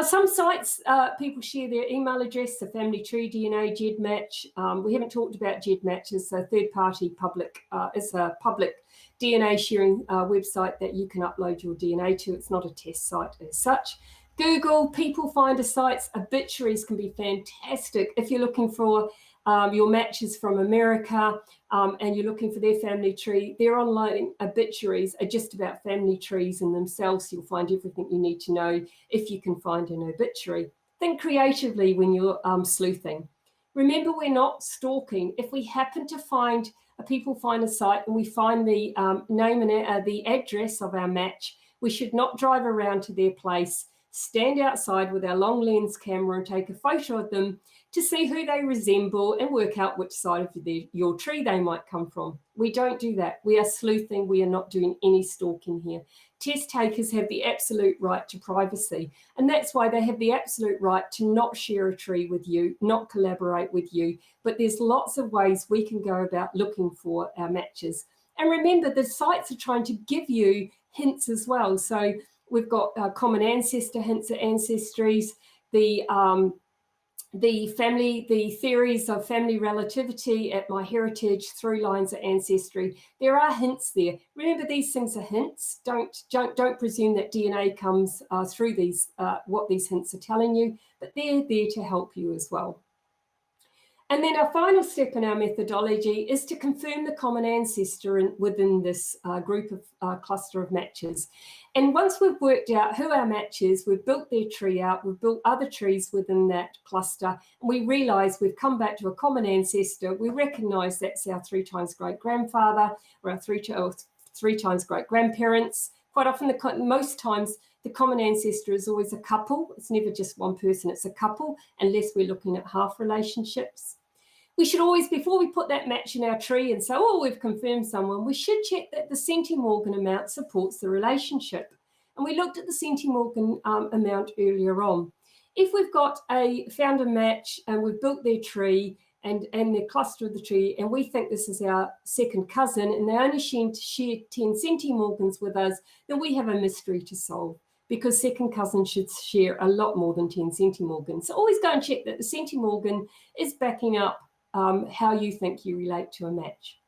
Some sites, people share their email address, the Family Tree DNA, GEDmatch. We haven't talked about GEDmatch as a third-party public, it's a public DNA sharing website that you can upload your DNA to. It's not a test site as such. Google, people finder sites, obituaries can be fantastic. If you're looking for your matches from America and you're looking for their family tree, their online obituaries are just about family trees in themselves. You'll find everything you need to know if you can find an obituary. Think creatively when you're sleuthing. Remember, we're not stalking. If we happen to find people find a site and we find the name and the address of our match, we should not drive around to their place, stand outside with our long lens camera and take a photo of them to see who they resemble and work out which side of your tree they might come from. We don't do that. We are sleuthing. We are not doing any stalking here. Test takers have the absolute right to privacy, and that's why they have the absolute right to not share a tree with you, not collaborate with you. But there's lots of ways we can go about looking for our matches. And remember, the sites are trying to give you hints as well. So we've got common ancestor hints at Ancestries, the theories of family relativity at MyHeritage, through lines at Ancestry. There are hints there. Remember, these things are hints. Don't presume that DNA comes through these what these hints are telling you, but they're there to help you as well. And then our final step in our methodology is to confirm the common ancestor within this group of cluster of matches. And once we've worked out who our match is, we've built their tree out, we've built other trees within that cluster, and we realise we've come back to a common ancestor, we recognise that's our 3 times great-grandfather or our 3 times great-grandparents. Quite often, most times, the common ancestor is always a couple. It's never just one person, it's a couple, unless we're looking at half relationships. We should always, before we put that match in our tree and say, oh, we've confirmed someone, we should check that the Centrimorgan amount supports the relationship. And we looked at the Centrimorgan amount earlier on. If we've got found a match and we've built their tree and their cluster of the tree, and we think this is our second cousin, and they only share 10 Centrimorgans with us, then we have a mystery to solve, because second cousins should share a lot more than 10 Centrimorgans. So always go and check that the Centrimorgan is backing up how you think you relate to a match.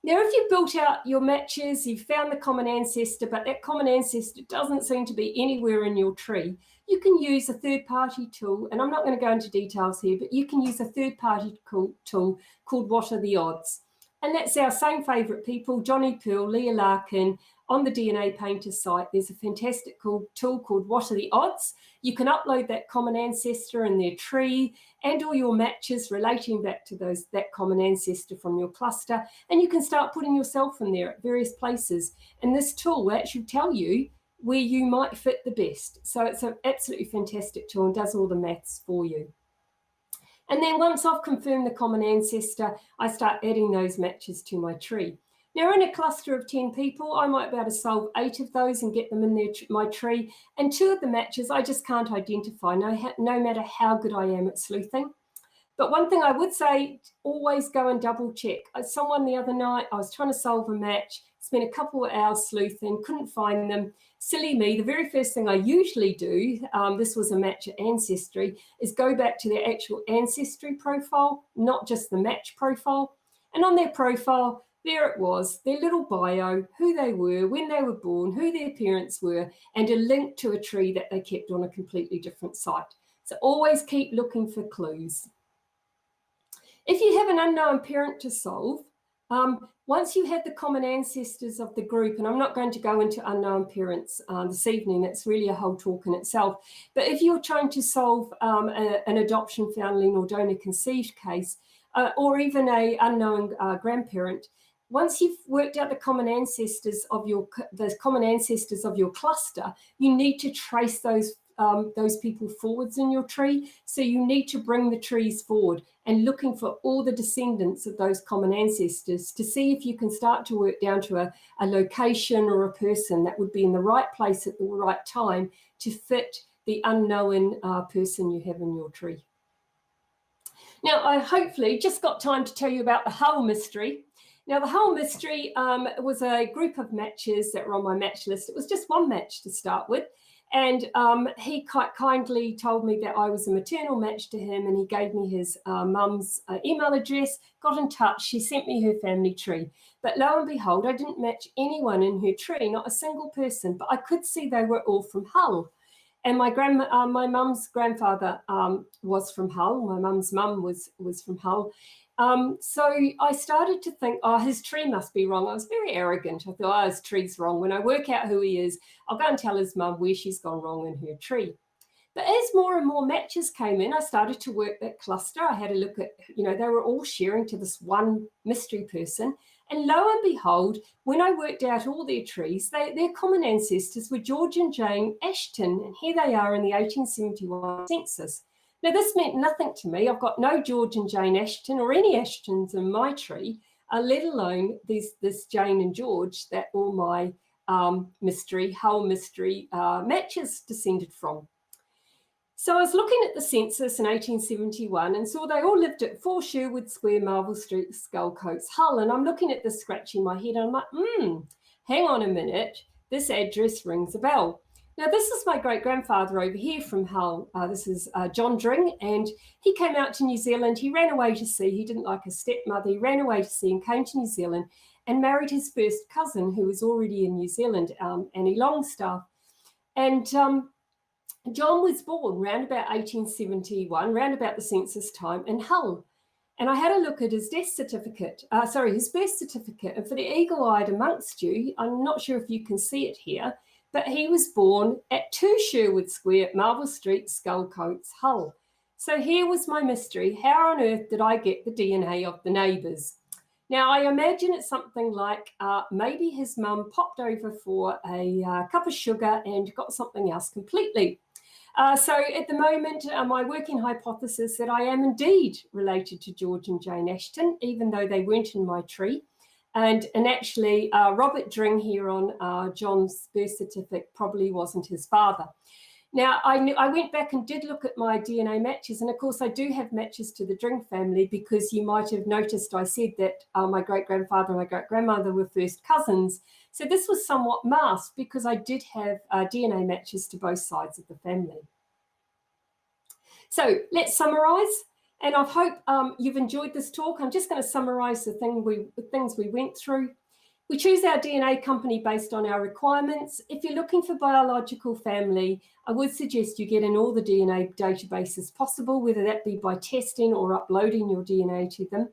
Now, if you've built out your matches, you've found the common ancestor, but that common ancestor doesn't seem to be anywhere in your tree, you can use a third-party tool, and I'm not going to go into details here, but you can use a third-party tool called What Are the Odds? And that's our same favourite people, Johnny Pearl, Leah Larkin. On the DNA Painter site, there's a fantastic tool called What Are the Odds? You can upload that common ancestor and their tree and all your matches relating back to that common ancestor from your cluster, and you can start putting yourself in there at various places. And this tool will actually tell you where you might fit the best. So it's an absolutely fantastic tool and does all the maths for you. And then once I've confirmed the common ancestor, I start adding those matches to my tree. Now, in a cluster of 10 people, I might be able to solve 8 of those and get them in my tree. And 2 of the matches I just can't identify, no matter how good I am at sleuthing. But one thing I would say, always go and double check. Someone the other night, I was trying to solve a match, spent a couple of hours sleuthing, couldn't find them. Silly me, the very first thing I usually do, this was a match at Ancestry, is go back to their actual Ancestry profile, not just the match profile. And on their profile, there it was, their little bio, who they were, when they were born, who their parents were, and a link to a tree that they kept on a completely different site. So always keep looking for clues. If you have an unknown parent to solve, once you have the common ancestors of the group, and I'm not going to go into unknown parents this evening, that's really a whole talk in itself, but if you're trying to solve an adoption, foundling, or donor conceived case, or even an unknown grandparent, once you've worked out the common ancestors of your cluster, you need to trace those people forwards in your tree. So you need to bring the trees forward and looking for all the descendants of those common ancestors to see if you can start to work down to a location or a person that would be in the right place at the right time to fit the unknown person you have in your tree. Now, I hopefully just got time to tell you about the Hull mystery. Now, the Hull mystery was a group of matches that were on my match list. It was just one match to start with. And he quite kindly told me that I was a maternal match to him, and he gave me his mum's email address, got in touch, she sent me her family tree. But lo and behold, I didn't match anyone in her tree, not a single person, but I could see they were all from Hull. And my mum's grandfather was from Hull. My mum's mum was from Hull. So I started to think, oh, his tree must be wrong. I was very arrogant. I thought, oh, his tree's wrong. When I work out who he is, I'll go and tell his mum where she's gone wrong in her tree. But as more and more matches came in, I started to work that cluster. I had a look at, they were all sharing to this one mystery person. And lo and behold, when I worked out all their trees, their common ancestors were George and Jane Ashton. And here they are in the 1871 census. Now, this meant nothing to me. I've got no George and Jane Ashton or any Ashtons in my tree, let alone this Jane and George that all my Hull mystery matches descended from. So I was looking at the census in 1871 and saw they all lived at 4 Sherwood Square, Marvel Street, Skullcoats, Hull. And I'm looking at this, scratching my head, and I'm like, hang on a minute, this address rings a bell. Now, this is my great-grandfather over here from Hull. This is John Dring, and he came out to New Zealand. He ran away to sea. He didn't like his stepmother. He ran away to sea and came to New Zealand and married his first cousin, who was already in New Zealand, Annie Longstaff. And John was born around about 1871, round about the census time, in Hull. And I had a look at his his birth certificate. And for the eagle-eyed amongst you, I'm not sure if you can see it here, but he was born at 2 Sherwood Square, Marvel Street, Skullcoats, Hull. So here was my mystery. How on earth did I get the DNA of the neighbours? Now, I imagine it's something like maybe his mum popped over for a cup of sugar and got something else completely. So at the moment, my working hypothesis that I am indeed related to George and Jane Ashton, even though they weren't in my tree. And actually, Robert Dring here on John's birth certificate probably wasn't his father. Now, I went back and did look at my DNA matches, and of course I do have matches to the Dring family, because you might have noticed I said that my great-grandfather and my great-grandmother were first cousins. So this was somewhat masked because I did have DNA matches to both sides of the family. So let's summarize, and I hope you've enjoyed this talk. I'm just going to summarize the things we went through. We choose our DNA company based on our requirements. If you're looking for biological family, I would suggest you get in all the DNA databases possible, whether that be by testing or uploading your DNA to them.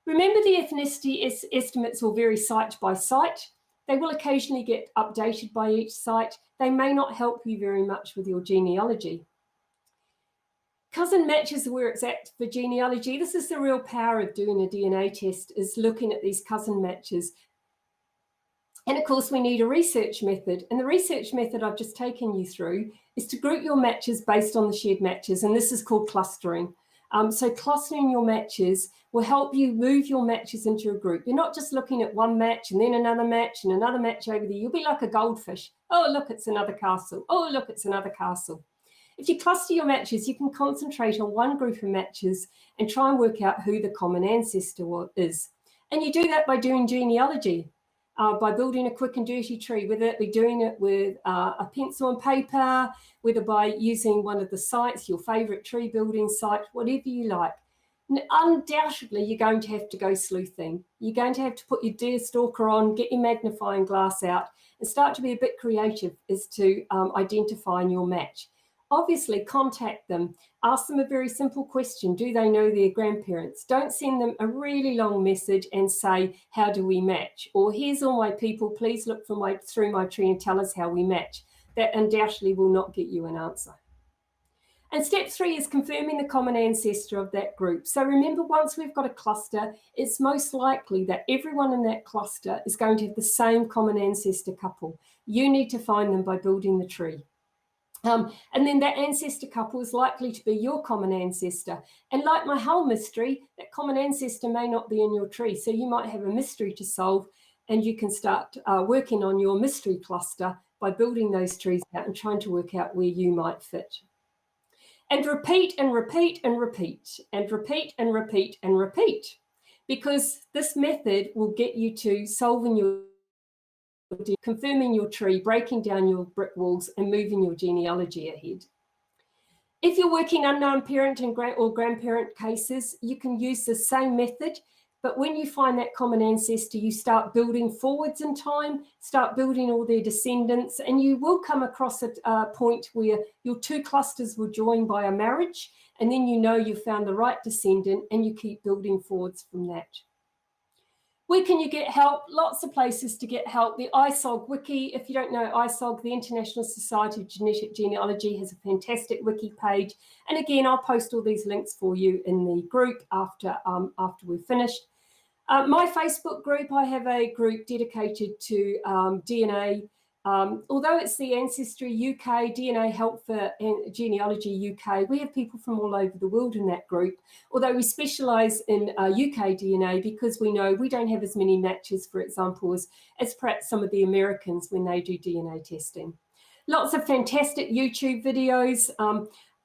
Remember, the ethnicity estimates will vary site by site. They will occasionally get updated by each site. They may not help you very much with your genealogy. Cousin matches are where it's at for genealogy. This is the real power of doing a DNA test, is looking at these cousin matches. And of course, we need a research method. And the research method I've just taken you through is to group your matches based on the shared matches. And this is called clustering. So clustering your matches will help you move your matches into a group. You're not just looking at one match and then another match and another match over there. You'll be like a goldfish. Oh, look, it's another castle. Oh, look, it's another castle. If you cluster your matches, you can concentrate on one group of matches and try and work out who the common ancestor is. And you do that by doing genealogy. By building a quick and dirty tree, whether it be doing it with a pencil and paper, whether by using one of the sites, your favorite tree building site, whatever you like. Undoubtedly, you're going to have to go sleuthing. You're going to have to put your deer stalker on, get your magnifying glass out, and start to be a bit creative as to identifying your match. Obviously, contact them. Ask them a very simple question. Do they know their grandparents? Don't send them a really long message and say, how do we match? Or here's all my people, please look through my tree and tell us how we match. That undoubtedly will not get you an answer. And step 3 is confirming the common ancestor of that group. So remember, once we've got a cluster, it's most likely that everyone in that cluster is going to have the same common ancestor couple. You need to find them by building the tree. And then that ancestor couple is likely to be your common ancestor. And like my whole mystery, that common ancestor may not be in your tree. So you might have a mystery to solve, and you can start working on your mystery cluster by building those trees out and trying to work out where you might fit. And repeat and repeat and repeat and repeat and repeat and repeat, because this method will get you to solving your, confirming your tree, breaking down your brick walls, and moving your genealogy ahead. If you're working unknown parent and or grandparent cases, you can use the same method, but when you find that common ancestor, you start building forwards in time, start building all their descendants, and you will come across a point where your two clusters will join by a marriage, and then you know you've found the right descendant, and you keep building forwards from that. Where can you get help? Lots of places to get help. The ISOG Wiki, if you don't know ISOG, the International Society of Genetic Genealogy, has a fantastic wiki page. And again, I'll post all these links for you in the group after we've finished. My Facebook group, I have a group dedicated to DNA. Although it's the Ancestry UK, DNA Help for Genealogy UK, we have people from all over the world in that group, although we specialise in UK DNA because we know we don't have as many matches, for example, as perhaps some of the Americans when they do DNA testing. Lots of fantastic YouTube videos.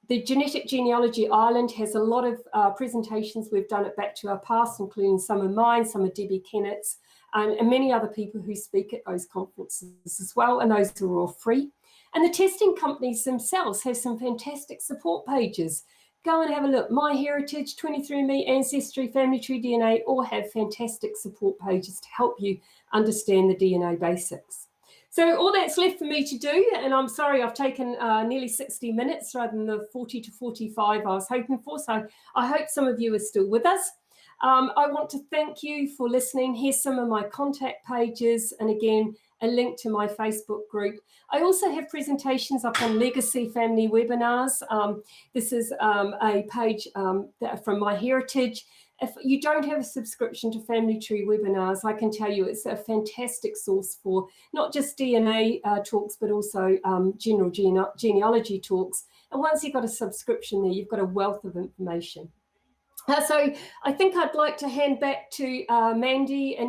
The Genetic Genealogy Ireland has a lot of presentations. We've done it back to our past, including some of mine, some of Debbie Kenneth's, and many other people who speak at those conferences as well, and those are all free. And the testing companies themselves have some fantastic support pages. Go and have a look. MyHeritage, 23andMe, Ancestry, Family Tree DNA all have fantastic support pages to help you understand the DNA basics. So all that's left for me to do, and I'm sorry I've taken nearly 60 minutes rather than the 40 to 45 I was hoping for, so I hope some of you are still with us. I want to thank you for listening. Here's some of my contact pages, and again, a link to my Facebook group. I also have presentations up on Legacy Family Webinars. This is a page from MyHeritage. If you don't have a subscription to Family Tree Webinars, I can tell you it's a fantastic source for not just DNA talks, but also general genealogy talks. And once you've got a subscription there, you've got a wealth of information. So I think I'd like to hand back to Mandy and